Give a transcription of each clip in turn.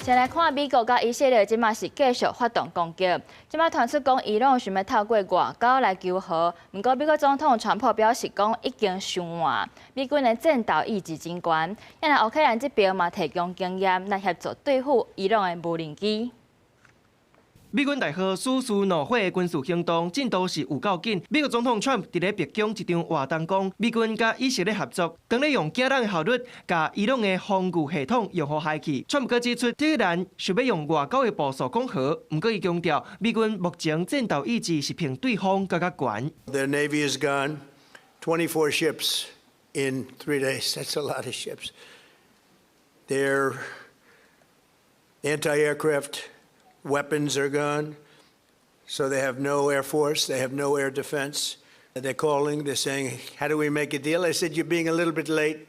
先来看美国甲以色列即马是继续发动攻击，即马传出讲伊朗想要透过外交来求和，不过美国总统川普表示讲已经伤晚，美军的战斗意志真悬，因为乌克兰这边嘛提供经验来协助对付伊朗的无人机。 美军大号苏苏怒火的军事行动进度是有够紧。美国总统 Trump 伫咧白宫一场活动讲，美军甲以色列合作，当咧用惊人的效率，甲伊朗的防御系统用好害去。Trump 佮指出，这个人想要用外交的步数讲和，不过伊强调，美军目前战斗意志是比对方更加悬。Their navy is gone, 24 ships in 3 days. That's a lot of ships. Their anti-aircraft weapons are gone, so they have no air force, they have no air defense. They're calling, they're saying, how do we make a deal? I said, you're being a little bit late,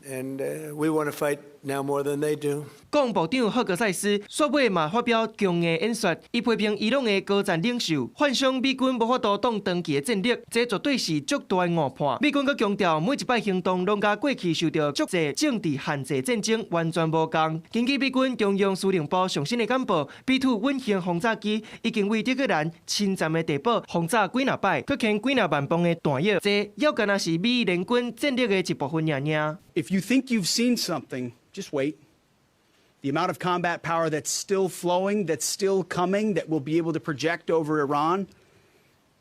and we want to fight now more than they do. 国防部长赫格塞斯煞尾嘛发表强硬演说，伊批评伊朗的高战领袖，幻想美军无法度挡长期的战略，这绝对是足大的误判。美军阁强调，每一摆行动拢甲过去受到足济政治限制战争完全无共。根据美军中央司令部上新的简报，B-2稳型轰炸机已经为德黑兰侵占的地堡轰炸几若摆，搁牵几若万磅的弹药，这要敢若是美伊联军战略的一部分尔尔。If you think you've seen something, just wait. The amount of combat power that's still flowing, that's still coming, that we'll be able to project over Iran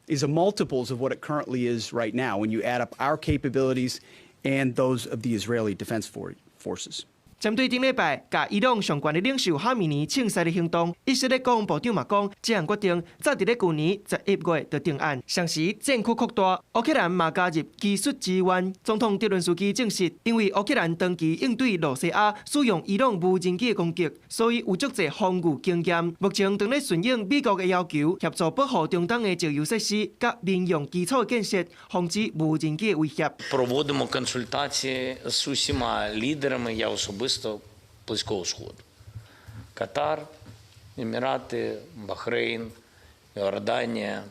is a multiples of what it currently is right now when you add up our capabilities and those of the Israeli Defense Forces. 针对顶礼拜甲伊朗上悬的领袖哈米尼庆赛的行动，以色列国防部长嘛讲，这项决定早伫咧去年11月就定案，同时战区扩大，乌克兰嘛加入技术支援。总统泽伦斯基证实，因为乌克兰长期应对罗西亚使用伊朗无人机的攻击，所以有足济防御经验。目前正咧顺应美国的要求，协助保护中东的石油设施甲民用基础建设，防止无人机的威胁。Проводимо консультації з усіма лідерами. Я особисто Близького Сходу. Катар, Емірати, Бахрейн, Йорданія.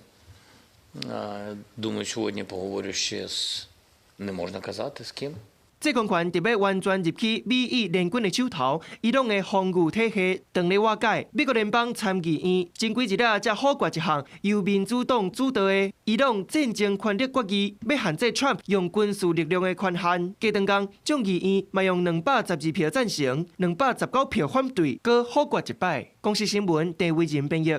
Думаю, сьогодні поговорю ще з... Не можна казати, з ким. 这强权特要完全入去美伊联军的手头，伊朗的防御体系当咧瓦解。美国联邦参议院前几日才否决一项由民主党主导的伊朗战争权力决议，要限制 Trump 用军事力量的权限。加长讲，众议院嘛用212票赞成，219票反对，搁否决一摆。公司新闻，陈伟仁编译。